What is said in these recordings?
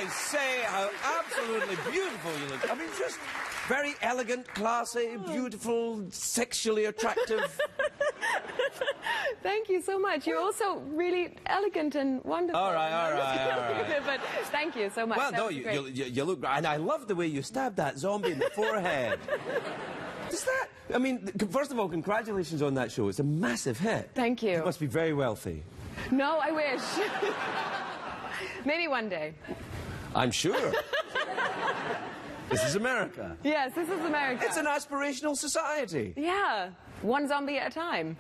I say how absolutely beautiful you look? I mean, just very elegant, classy, beautiful, sexually attractive. Thank you so much. You're also really elegant and wonderful. All right. But thank you so much. Well, no, you look... And I love the way you stabbed that zombie in the forehead. Is that... I mean, first of all, congratulations on that show. It's a massive hit. Thank you. You must be very wealthy. No, I wish. Maybe one day. I'm sure. This is America. Yes, this is America. It's an aspirational society. Yeah. One zombie at a time.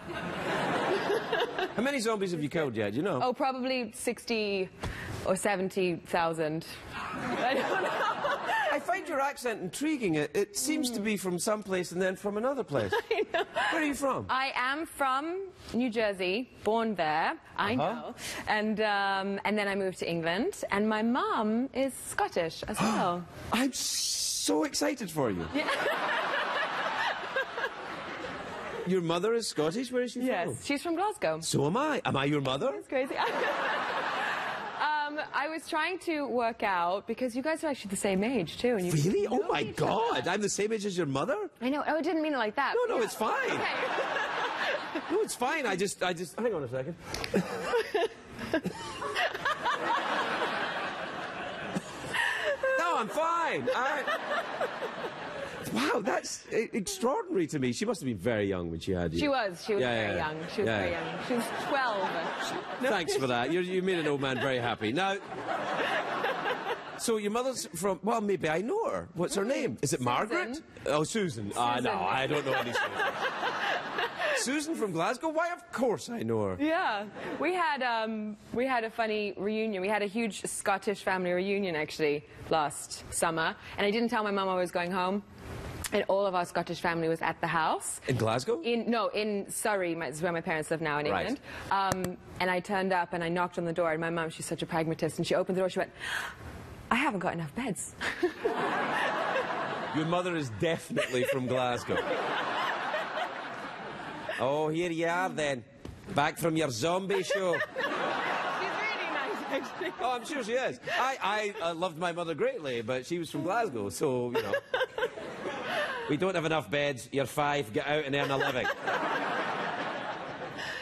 How many zombies have you killed yet? Do you know? Oh, probably 60 or 70,000. I don't know. I find your accent intriguing. It seems to be from some place and then from another place. I know. Where are you from? I am from New Jersey, born there. I know. And then I moved to England, and my mum is Scottish as well. I'm so excited for you. Yeah. Your mother is Scottish? Where is she from? Yes, she's from Glasgow. So am I. Am I your mother? That's crazy. I was trying to work out, because you guys are actually the same age, too. And you really? Oh, my God. I'm the same age as your mother? I know. Oh, I didn't mean it like that. No, it's fine. Okay. No, it's fine. I just... Hang on a second. No, I'm fine. Wow, that's extraordinary to me. She must have been very young when she had you. She was very young. She was very young. She was 12. Thanks for that. You made an old man very happy. Now, so your mother's from... Well, maybe I know her. What's her name? Is it Margaret? Oh, Susan. No, I don't know any Susan. Susan from Glasgow? Why, of course I know her. Yeah. We had a funny reunion. We had a huge Scottish family reunion, actually, last summer. And I didn't tell my mum I was going home. And all of our Scottish family was at the house. In Glasgow? In Surrey, is where my parents live now, in England. Right. And I turned up and I knocked on the door, and my mum, she's such a pragmatist, and she opened the door, she went, I haven't got enough beds. Your mother is definitely from Glasgow. Oh, here you are then. Back from your zombie show. She's really nice, actually. Oh, I'm sure she is. I loved my mother greatly, but she was from Glasgow, so, you know. We don't have enough beds. You're 5. Get out and earn a living.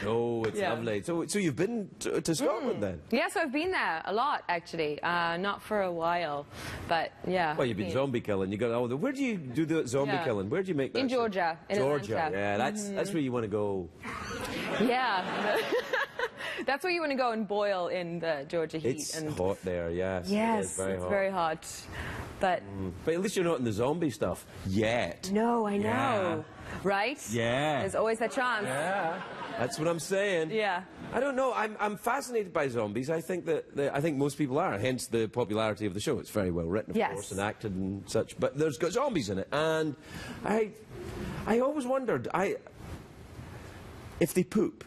No, it's lovely. So you've been to Scotland then? Yeah, so I've been there a lot, actually. Not for a while, but yeah. Well, you've been zombie killing. You got where do you do the zombie killing? Where do you make that? In Georgia. In Georgia. Atlanta. Yeah, that's where you want to go. Yeah. That's where you want to go and boil in the Georgia heat. It's hot there, yes. Yes, it's very hot. But at least you're not in the zombie stuff yet. No, I know. Yeah. Right? Yeah. There's always that chance. Yeah. That's what I'm saying. Yeah. I don't know. I'm fascinated by zombies. I think I think most people are. Hence the popularity of the show. It's very well written, of course, and acted and such. But there's got zombies in it, and I always wondered if they poop.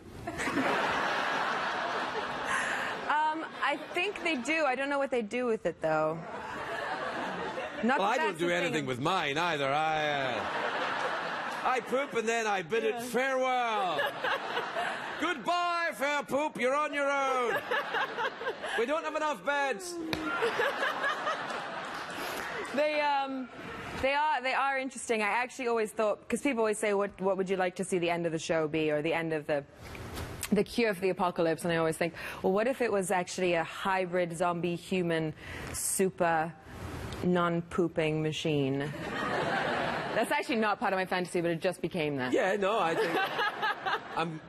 I think they do. I don't know what they do with it, though. Well, I don't do anything with mine either. I poop and then I bid it farewell. Goodbye, fair poop. You're on your own. We don't have enough beds. They are interesting. I actually always thought, because people always say, what would you like to see the end of the show be, or the end of the cure for the apocalypse? And I always think, well, what if it was actually a hybrid zombie human super non-pooping machine? That's actually not part of my fantasy, but it just became that. Yeah, no, I think...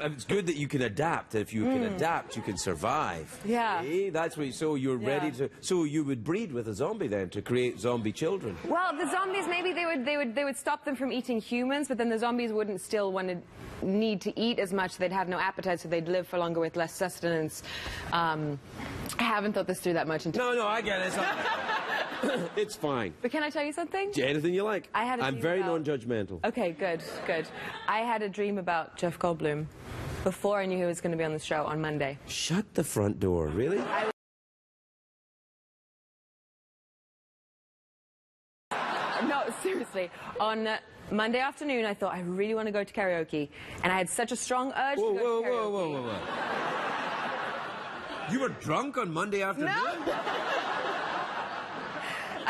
it's good that you can adapt. If you can adapt, you can survive. Yeah. See? That's what... So you're ready to... So you would breed with a zombie then, to create zombie children. Well, the zombies, maybe they would stop them from eating humans, but then the zombies wouldn't still want to need to eat as much. They'd have no appetite, so they'd live for longer with less sustenance. I haven't thought this through that much. No, I get it. It's fine. But can I tell you something? Anything you like. I'm very non-judgmental. Okay, good. I had a dream about Jeff Goldblum before I knew he was going to be on the show on Monday. Shut the front door, really? No, seriously. On Monday afternoon, I thought, I really want to go to karaoke. And I had such a strong urge to go to karaoke. Whoa. You were drunk on Monday afternoon? No.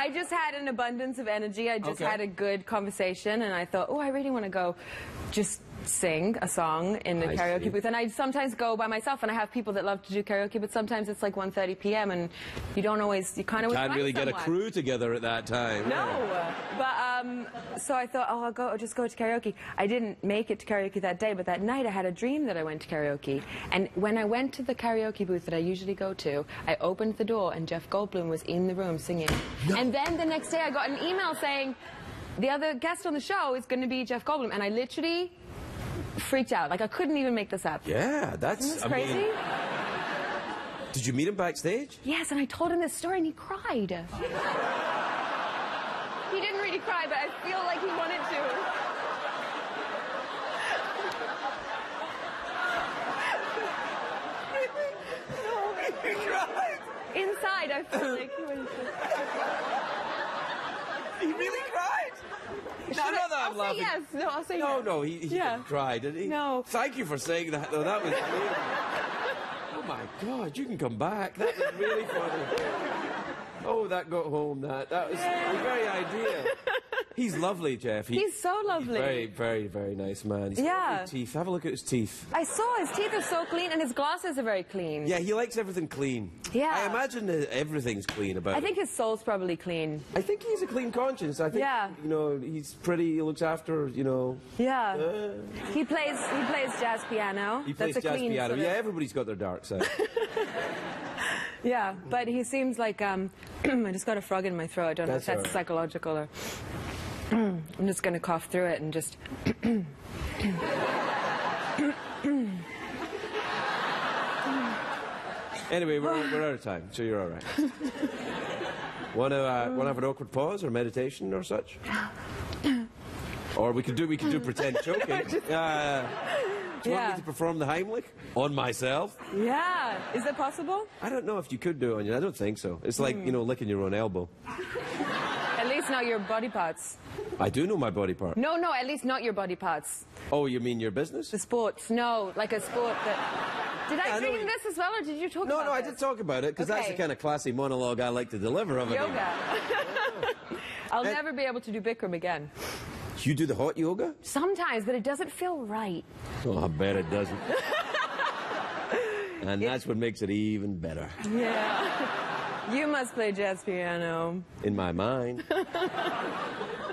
I just had an abundance of energy. I just had a good conversation, and I thought, oh, I really want to go just sing a song in the karaoke booth. And I sometimes go by myself, and I have people that love to do karaoke, but sometimes it's like 1:30 p.m. and you don't always, you kind of can't really get a crew together at that time. No, but so I thought, oh, I'll just go to karaoke. I didn't make it to karaoke that day, but that night I had a dream that I went to karaoke. And when I went to the karaoke booth that I usually go to, I opened the door and Jeff Goldblum was in the room singing. No. And then the next day I got an email saying, the other guest on the show is going to be Jeff Goldblum. And I literally freaked out. Like, I couldn't even make this up. Yeah, that's crazy. Did you meet him backstage? Yes, and I told him this story and he cried. He didn't really cry, but I feel like he wanted to. No. He cried? Inside, I feel like he wanted to. He really cried? No, I'll say yes. No, I'll say yes. No, he didn't cry, did he? No. Thank you for saying that, though. That was great. Oh, my God, you can come back. That was really funny. Oh, that got home, that. That was the very idea. He's lovely, Jeff. He's so lovely. Very, very, very nice man. He's got lovely teeth. Have a look at his teeth. I saw his teeth are so clean, and his glasses are very clean. Yeah, he likes everything clean. Yeah. I imagine that everything's clean about him. I think his soul's probably clean. I think he's a clean conscience. I think, you know, he's pretty, he looks after, you know. Yeah. He plays jazz piano. He plays jazz piano. Yeah, everybody's got their dark side. Yeah, but he seems like, I just got a frog in my throat. I don't know if that's psychological or... I'm just going to cough through it and just... Anyway, we're out of time, so you're all right. Want to have an awkward pause or meditation or such? Or we could do pretend choking. Do you want me to perform the Heimlich on myself? Yeah. Is it possible? I don't know if you could do it on you. I don't think so. It's like, you know, licking your own elbow. At least not your body parts. I do know my body part. No, at least not your body parts. Oh, you mean your business? The sports. No, like a sport that... Did I dream this as well, or did you talk about it? No, I did talk about it, because that's the kind of classy monologue I like to deliver of it. Yoga. I'll never be able to do Bikram again. You do the hot yoga? Sometimes, but it doesn't feel right. Oh, I bet it doesn't. And that's what makes it even better. Yeah. You must play jazz piano. In my mind.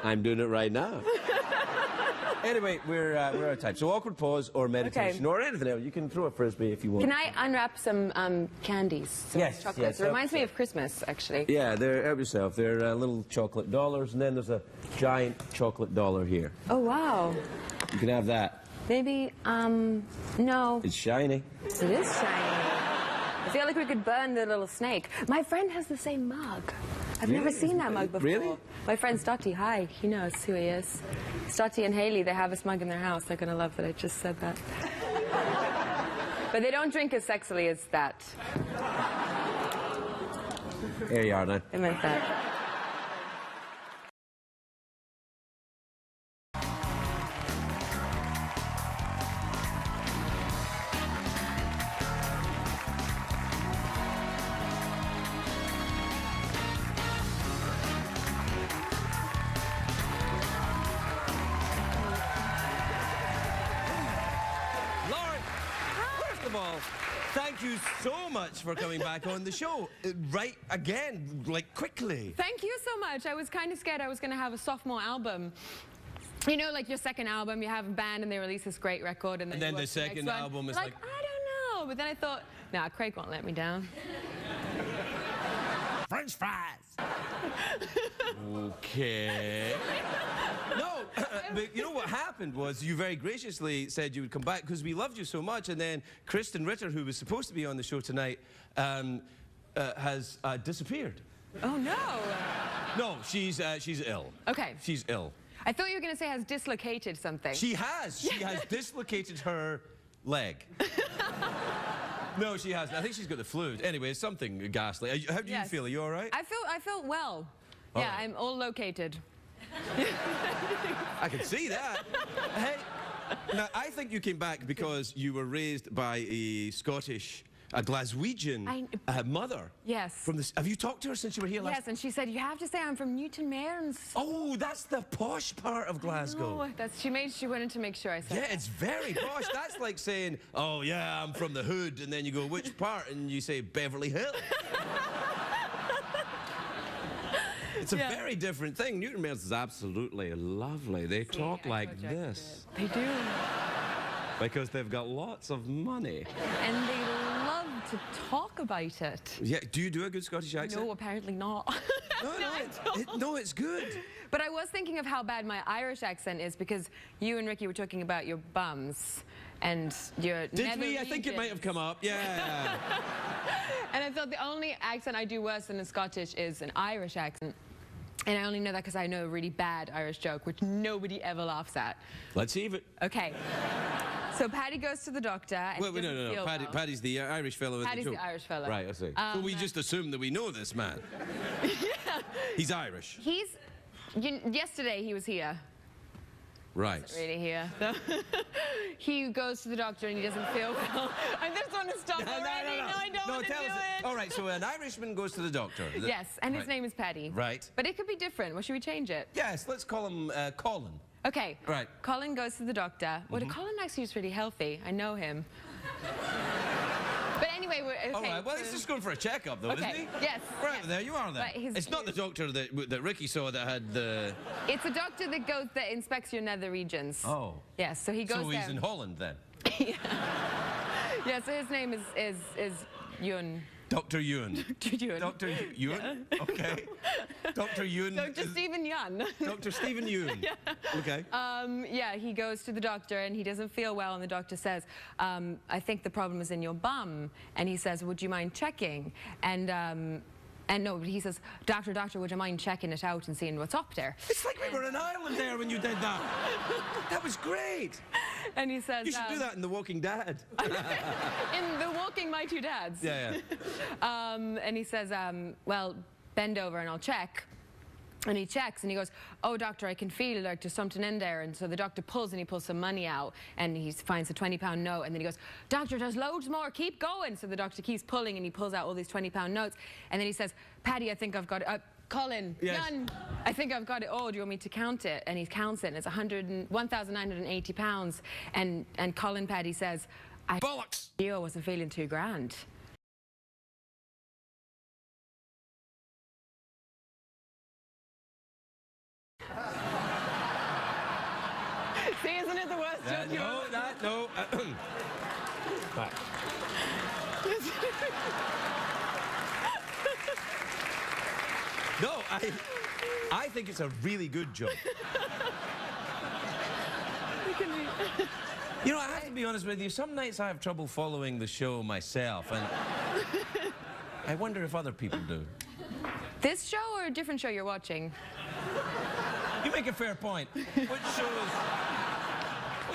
I'm doing it right now. Anyway, we're out of time. So awkward pause or meditation or anything else. You can throw a frisbee if you want. Can I unwrap some candies? Some chocolates? Yes. It reminds me of Christmas, actually. Yeah, help yourself. They're little chocolate dollars, and then there's a giant chocolate dollar here. Oh, wow. You can have that. Maybe, no. It's shiny. It is shiny. I feel like we could burn the little snake. My friend has the same mug. I've never seen that mug before. Really? My friend Stotty, hi. He knows who he is. Stotty and Haley, they have this mug in their house. They're going to love that I just said that. But they don't drink as sexily as that. Here you are now. I meant that. Thank you so much for coming back on the show. Right again, like quickly. Thank you so much. I was kind of scared I was going to have a sophomore album. You know, like your second album, you have a band and they release this great record. And then the second album is like... I don't know. But then I thought, nah, Craig won't let me down. French fries. Okay. No, but you know what happened was you very graciously said you would come back because we loved you so much, and then Kristen Ritter, who was supposed to be on the show tonight, has disappeared. Oh, no. No, she's ill. Okay. She's ill. I thought you were going to say has dislocated something. She has. She has dislocated her leg. No, she hasn't. I think she's got the flu. Anyway, it's something ghastly. How do you feel? Are you all right? I feel well. All yeah, right. I'm all located. I can see that. Hey, now, I think you came back because you were raised by a Scottish a Glaswegian mother. Yes. From this. Have you talked to her since you were here last? Yes, and she said, you have to say I'm from Newton Mearns. Oh, that's the posh part of Glasgow. Oh, she wanted to make sure I said Yeah, it's very posh. That's like saying, oh, yeah, I'm from the hood, and then you go, which part? And you say Beverly Hills. It's a very different thing. Newton Mearns is absolutely lovely. They talk like this. They do. Because they've got lots of money. And they love to talk about it. Yeah, do you do a good Scottish accent? No, apparently not. No, it's good. But I was thinking of how bad my Irish accent is because you and Ricky were talking about your bums and your Did we? I think it might have come up, yeah. And I thought the only accent I do worse than a Scottish is an Irish accent. And I only know that because I know a really bad Irish joke, which nobody ever laughs at. Let's see if it... Okay. So Paddy goes to the doctor. And wait, no. Paddy's the Irish fellow. Paddy's the Irish fellow. Right, I see. So we just assume that we know this man. Yeah. He's Irish. Yesterday he was here. Right. He wasn't really here. So he goes to the doctor and he doesn't feel well. I just want to stop already. No, I don't want to do it. All right, so an Irishman goes to the doctor. Yes, and his name is Paddy. Right. But it could be different. Well, should we change it? Yes, let's call him Colin. Okay. Right. Colin goes to the doctor. Well, Colin actually is really healthy. I know him. But anyway, we're okay. All right, well, he's just going for a checkup, though, isn't he? Yes. Right, yes. there you are, then. It's not the doctor that Ricky saw that had the... It's a doctor that inspects your nether regions. Oh. Yes, so he goes So he's in Holland, then? Yeah, so his name is Ewan. Dr. Ewan. Dr. Ewan. Dr. Ewan? Yeah. Okay. Dr. Ewan. Dr. Stephen Ewan. Dr. Stephen Ewan. Yeah. Okay. Yeah, he goes to the doctor and he doesn't feel well, and the doctor says, I think the problem is in your bum. And he says, would you mind checking? And no, he says, doctor, would you mind checking it out and seeing what's up there? It's like we were in Ireland there when you did that. That was great. And he says... You should do that in The Walking Dad. In The Walking My Two Dads. Yeah. And he says, well, bend over and I'll check. And he checks and he goes, oh, doctor, I can feel like there's something in there. And so the doctor pulls some money out and he finds a £20 note. And then he goes, doctor, there's loads more. Keep going. So the doctor keeps pulling and he pulls out all these £20 notes. And then he says, Paddy, I think I've got it. Colin, yes. Jan, I think I've got it all. Do you want me to count it? And he counts it and it's £1,980. And Colin Paddy says, bollocks! I wasn't feeling too grand. See, isn't it the worst joke you ever? No. Right. No, I think it's a really good joke. You know, I have to be honest with you, some nights I have trouble following the show myself, and I wonder if other people do. This show or a different show you're watching? You make a fair point. What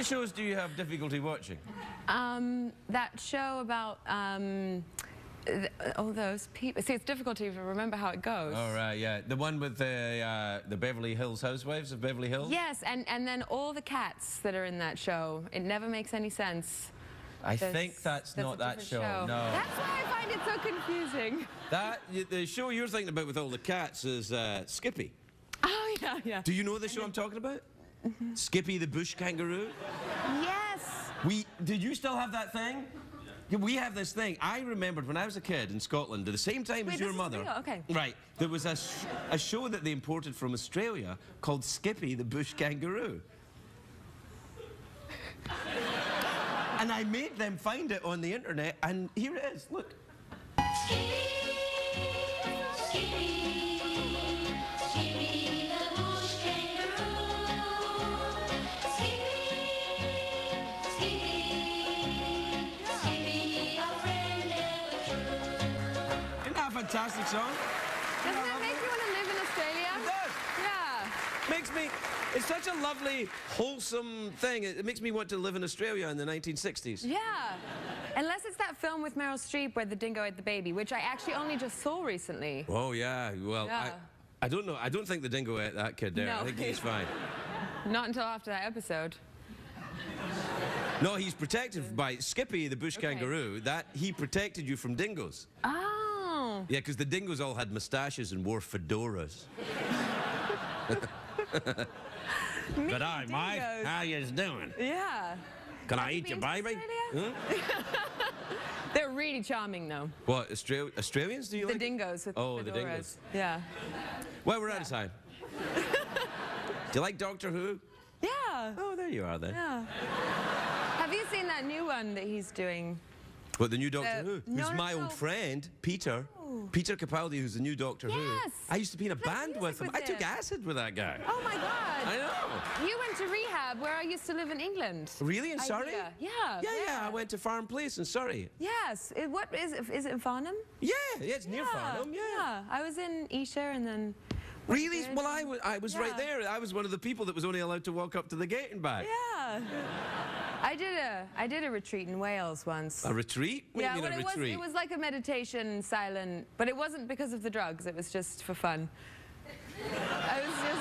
shows do you have difficulty watching? That show about all those people. See, it's difficult to even remember how it goes. Oh, right, yeah. The one with the Beverly Hills Housewives of Beverly Hills? Yes, and then all the cats that are in that show. It never makes any sense. I think that's not that show. No. That's why I find it so confusing. The show you're thinking about with all the cats is Skippy. Oh, yeah. Do you know the show I'm talking about? Skippy the bush kangaroo? Yes. Did you still have that thing? Yeah, we have this thing. I remembered when I was a kid in Scotland, at the same time as your mother. Real? Okay. Right. There was a show that they imported from Australia called Skippy the bush kangaroo. And I made them find it on the internet, and here it is. Look. Fantastic song. Doesn't it make you want to live in Australia? It does. Yeah. Makes me... It's such a lovely, wholesome thing. It makes me want to live in Australia in the 1960s. Yeah. Unless it's that film with Meryl Streep where the dingo ate the baby, which I actually only just saw recently. Oh, yeah. Well, yeah. I don't know. I don't think the dingo ate that kid there. No. I think he's fine. Not until after that episode. No, he's protected by Skippy, the bush kangaroo. That he protected you from dingoes. Oh. Yeah, because the dingoes all had moustaches and wore fedoras. Good eye, mate. How you doing? Yeah. Can I eat your baby? Huh? They're really charming, though. What, Australians do you like? The dingoes with Oh, the the dingoes. Yeah. Well, we're out of time. Do you like Doctor Who? Yeah. Oh, there you are then. Yeah. Have you seen that new one that he's doing? What, the new Doctor Who? No, Who's no, my no. old friend, Peter. Peter Capaldi, who's the new Doctor Who. Yes. I used to be in a Play band music with him. with I took him. acid with that guy. Oh, my God. I know. You went to rehab where I used to live in England. Really? In Surrey? Yeah. Yeah. I went to Farm Place in Surrey. Yes. What is it? Is it in Farnham? Yeah, it's near Farnham, yeah. I was in Esher and then... Really? Well, I was right Yeah. there. I was one of the people that was only allowed to walk up to the gate and back. Yeah. I did a retreat in Wales once. A retreat? What do you mean a retreat? It was like a meditation, silent, but it wasn't because of the drugs. It was just for fun. I was just...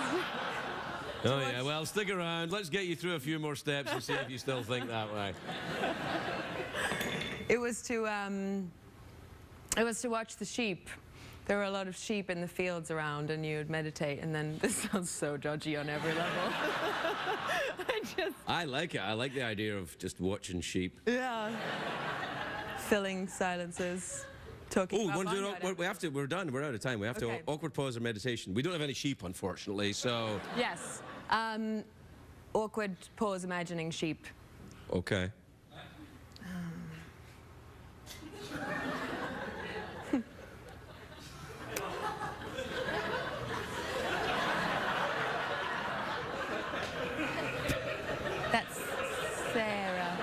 Oh, yeah, well, stick around. Let's get you through a few more steps and see if you still think that way. It was to watch the sheep. There were a lot of sheep in the fields around, and you would meditate, and then this sounds so dodgy on every level. I like it. I like the idea of just watching sheep. Yeah. Filling silences, talking about we're done. We're out of time. We have to awkward pause or meditation. We don't have any sheep, unfortunately, so... Yes. Awkward pause imagining sheep. Okay. That's Sarah.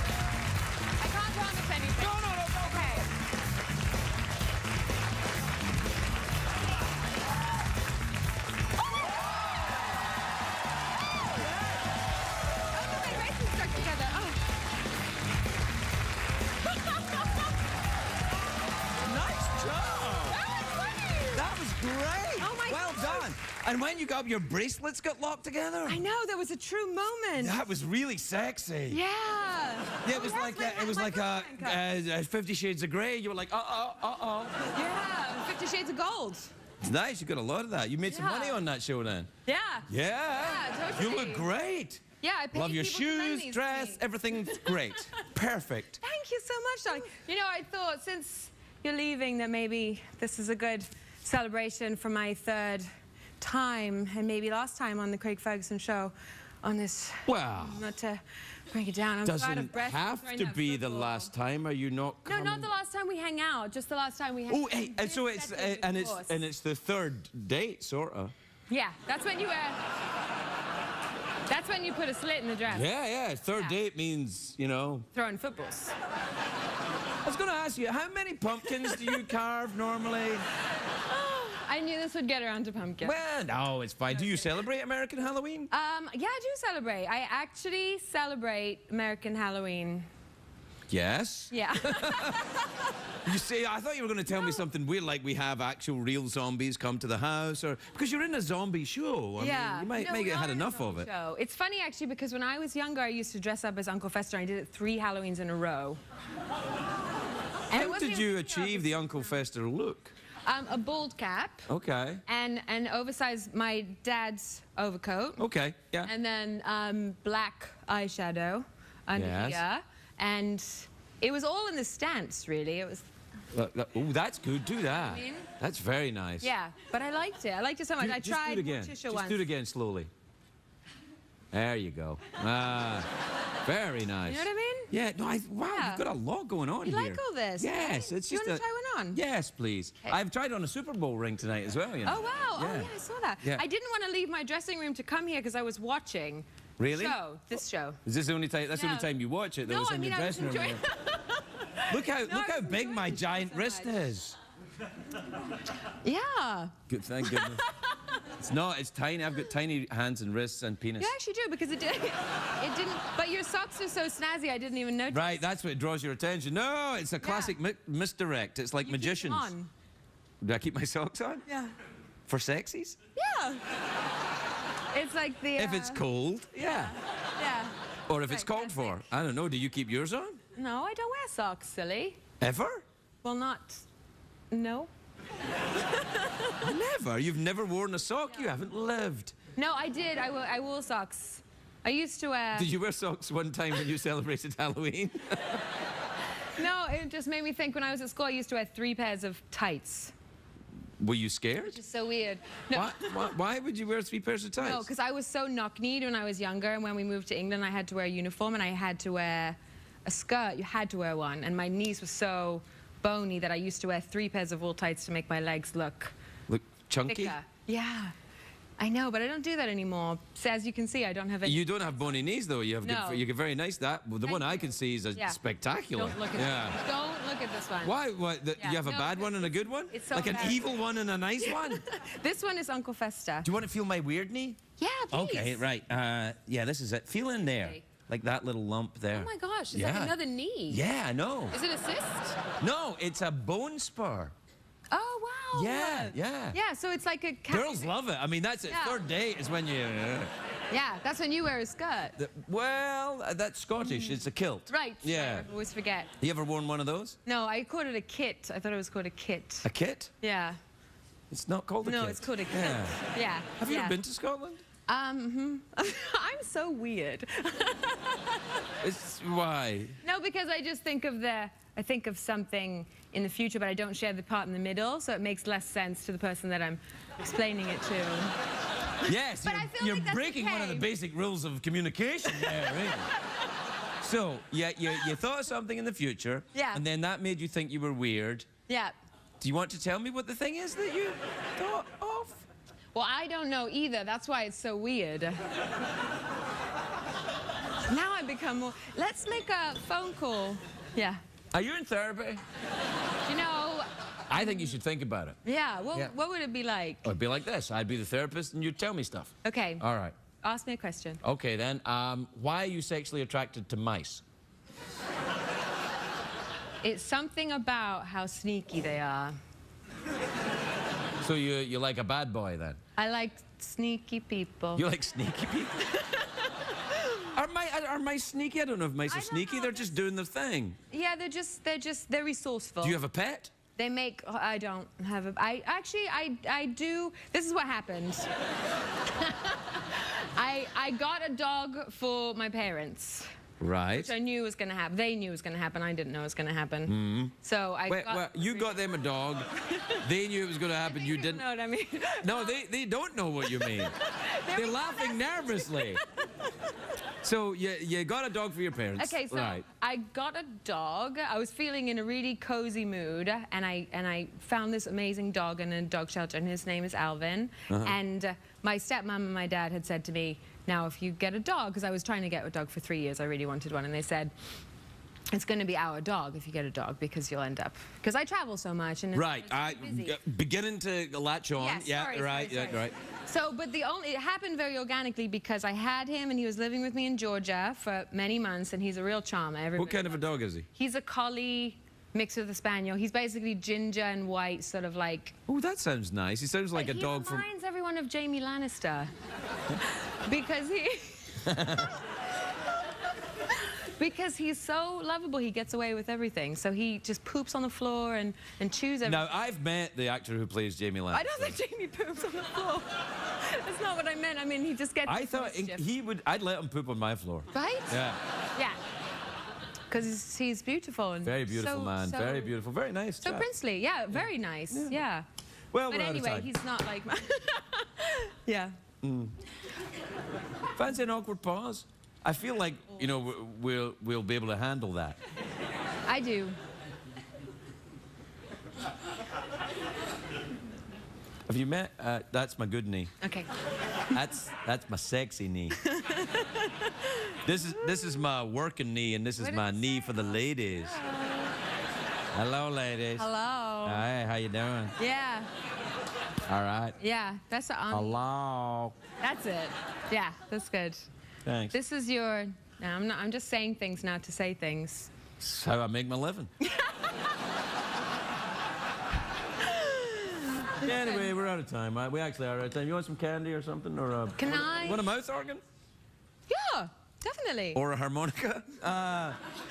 I can't promise anything. No. Okay. Oh, my braces stuck together. Oh. Nice job! That was funny. That was great! Oh, my well gosh. done! And when you got your bracelets got locked together? I know, there was a true moment. That was really sexy. Yeah. Yeah, it was like 50 Shades of Grey. You were like, Yeah, 50 Shades of Gold. It's nice. You got a lot of that. You made some Yeah. money on that show then. Yeah. Yeah. Yeah, totally. You look great. Yeah, I paid Love your people to lend shoes, these dress, to me. everything's great. Perfect. Thank you so much, darling. You know, I thought since you're leaving that maybe this is a good celebration for my third time and maybe last time on the Craig Ferguson show on this. Wow. Not to bring it down. I'm out of Doesn't breath from have throwing to that be the football. last time. Are you not No, coming? not the last time we hang out. Just the last time we hang Oh, out. hey, and so it's it's the third date, sort of. Yeah, that's when you wear. That's when you put a slit in the dress. Yeah. Third date means, you know. Throwing footballs. I was going to ask you, how many pumpkins do you carve normally? I knew this would get around to pumpkin. Well, no, it's fine. Do you celebrate American Halloween? Yeah, I do celebrate. I actually celebrate American Halloween. Yes. Yeah. You see, I thought you were going to tell me something weird, like we have actual real zombies come to the house, or because you're in a zombie show. I mean, you might No, have we had are in a enough of zombie it. show. It's funny actually because when I was younger, I used to dress up as Uncle Fester. I did it 3 Halloweens in a row. And it How wasn't did even you a achieve the Uncle Fester look? A bald cap. Okay. And an oversized, my dad's overcoat. Okay. Yeah. And then black eyeshadow under Yes. here. And it was all in the stance, really. It was. Oh, that's good. Do that. mean? That's very nice. Yeah, but I liked it. I liked it so much. I Just tried do it again. Morticia Just once. do it again slowly. There you go. Very nice. You know what I mean? Yeah. No. Wow. Yeah. You've got a lot going on You here. like all this? Yes. right? It's You just. want to try one on? Yes, please. Okay. I've tried on a Super Bowl ring tonight as well. You know. Oh, wow. Yeah. Oh, yeah, I saw that. Yeah. I didn't want to leave my dressing room to come here because I was watching Really? this show. Is this the only time? That's the No. only time you watch it? That No, was I in mean, your I was dressing room. enjoying Look how I'm big enjoying my this giant so wrist much. is. Yeah. Good, thank goodness. It's not. It's tiny. I've got tiny hands and wrists and penis. You actually do, because it didn't. But your socks are so snazzy, I didn't even notice. Right. That's what draws your attention. No, it's a classic misdirect. It's like You magicians. Keep them on. Do I keep my socks on? Yeah. For sexies? Yeah. It's like the. If it's cold, yeah. Yeah. Or if it's Very called for. classic. I don't know. Do you keep yours on? No, I don't wear socks, silly. Ever? Well, not. No. Never. You've never worn a sock. You haven't lived. No, I did. I wore socks. I used to wear. Did you wear socks one time when you celebrated Halloween? No, it just made me think when I was at school, I used to wear 3 pairs of tights. Were you scared? Which is so weird. No. Why would you wear 3 pairs of tights? No, because I was so knock-kneed when I was younger, and when we moved to England, I had to wear a uniform, and I had to wear a skirt. You had to wear one, and my knees were so bony that I used to wear 3 pairs of wool tights to make my legs look chunky? thicker. Yeah. I know, but I don't do that anymore. So as you can see, I don't have any. You don't have bony knees, though. You have No. you get very nice. The one I can see is spectacular. Don't look at Don't look at this one. Why? What? Yeah. You have a No, bad one and a good one? it's so like an bad. evil one and a nice one? This one is Uncle Fester. Do you want to feel my weird knee? Yeah, please. Okay, right. Yeah, this is it. Feel in there. Okay. Like that little lump there. Oh my gosh, it's like another knee. Yeah, I know. Is it a cyst? No, it's a bone spur. Oh, wow. Yeah, yeah. Yeah, so it's like a... Girls love it. I mean, that's it. Yeah. 3rd date is when you... Yeah, that's when you wear a skirt. Well, that's Scottish. It's a kilt. Right. Yeah. I always forget. You ever worn one of those? No, I called it a kit. I thought it was called a kit. A kit? Yeah. It's not called a kit. No, it's called a kit. Yeah. Yeah. Have you ever been to Scotland? I'm so weird. Why? No, because I just think of I think of something in the future, but I don't share the part in the middle, so it makes less sense to the person that I'm explaining it to. Yes, But I feel you're like that's breaking one of the okay. basic rules of communication there, really. So, yeah, you thought of something in the future, Yeah. and then that made you think you were weird. Yeah. Do you want to tell me what the thing is that you thought of? Well, I don't know either. That's why it's so weird. Now I become more... Let's make a phone call. Yeah. Are you in therapy? You know... I think you should think about it. Yeah, Yeah. what would it be like? It'd be like this. I'd be the therapist, and you'd tell me stuff. Okay. All right. Ask me a question. Okay, then. Why are you sexually attracted to mice? It's something about how sneaky they are. So you like a bad boy, then? I like sneaky people. You like sneaky people? Are mice sneaky? I don't know if mice I are don't sneaky. know. They're just doing their thing. Yeah, they're resourceful. Do you have a pet? They make... I don't have a... I do... This is what happened. I got a dog for my parents. Right. Which I knew was going to happen. They knew it was going to happen. I didn't know it was going to happen. Mm-hmm. So I Wait, you got them a dog. They knew it was going to happen. You didn't. know what I mean? No, they don't know what you mean. They're laughing nervously. So you got a dog for your parents. Okay, so right. I got a dog. I was feeling in a really cozy mood, and I found this amazing dog in a dog shelter, and his name is Alvin. And my stepmom and my dad had said to me, now if you get a dog, because I was trying to get a dog for 3 years, I really wanted one, and they said, it's going to be our dog if you get a dog, because you'll end up... Because I travel so much, and Right. it's busy. Beginning to latch on. Yes, yeah, sorry, right. sorry. Yeah, right. So, but it happened very organically because I had him and he was living with me in Georgia for many months, and he's a real charmer. What kind of a dog is he? He's a collie mixed with a spaniel. He's basically ginger and white, sort of like... Oh, that sounds nice. He sounds like a dog He from... reminds everyone of Jamie Lannister. Because he... Because he's so lovable, he gets away with everything. So he just poops on the floor and chews everything. Now, I've met the actor who plays Jamie Lannister. I don't think Jamie poops on the floor. That's not what I meant. I mean, he just gets... I thought he would... I'd let him poop on my floor. Right? Yeah. Yeah. Because he's beautiful. And Very beautiful man. so- Very beautiful. Very nice. So chap. princely. Yeah, very nice. Yeah. Well, But we're out of anyway, time. he's not like... Yeah. Fancy an awkward pause? I feel like, you know, we'll be able to handle that. I do. Have you met? That's my good knee. Okay. That's my sexy knee. This is my working knee, and this is What my does it knee say? for the ladies. Hello, ladies. Hello. Hey, how you doing? Yeah. All right. Yeah. That's Hello. That's it. Yeah. That's good. Thanks. This is your. No, I'm just saying things now to say things. That's how I make my living. Anyway, we're out of time. We actually are out of time. You want some candy or something? Or Can I? Want a mouth organ? Yeah. Definitely. Or a harmonica?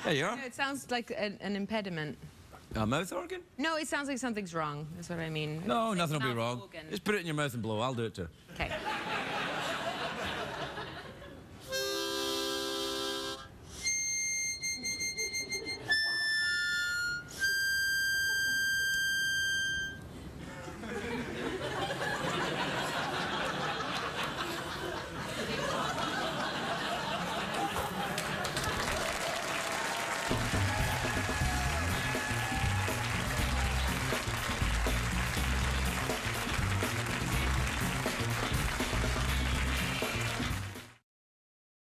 There you are. No, it sounds like an impediment. A mouth organ? No, it sounds like something's wrong. That's what I mean. No, nothing will be Mouth wrong. organ. Just put it in your mouth and blow. I'll do it too. Okay.